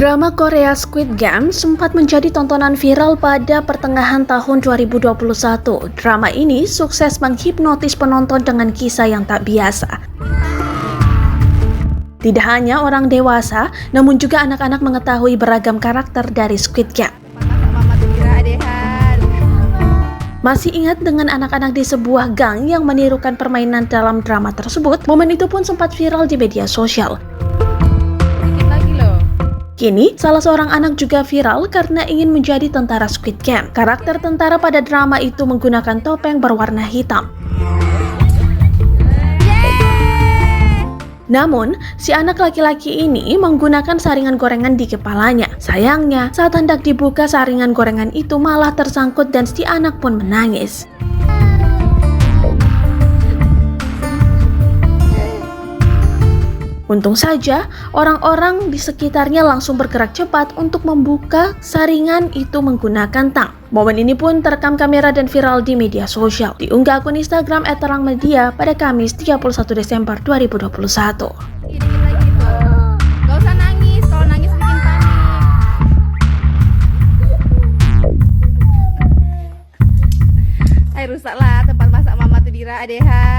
Drama Korea Squid Game sempat menjadi tontonan viral pada pertengahan tahun 2021. Drama ini sukses menghipnotis penonton dengan kisah yang tak biasa. Tidak hanya orang dewasa, namun juga anak-anak mengetahui beragam karakter dari Squid Game. Masih ingat dengan anak-anak di sebuah gang yang menirukan permainan dalam drama tersebut? Momen itu pun sempat viral di media sosial. Kini, salah seorang anak juga viral karena ingin menjadi tentara Squid Game. Karakter tentara pada drama itu menggunakan topeng berwarna hitam. Namun, si anak laki-laki ini menggunakan saringan gorengan di kepalanya. Sayangnya, saat hendak dibuka saringan gorengan itu malah tersangkut dan si anak pun menangis. Untung saja, orang-orang di sekitarnya langsung bergerak cepat untuk membuka saringan itu menggunakan tang. Momen ini pun terekam kamera dan viral di media sosial. Diunggah akun Instagram @terangmedia pada Kamis 31 Desember 2021. Gak usah nangis, kalau nangis bikin panik. Rusaklah tempat masak mama tuh Dira, Adehan.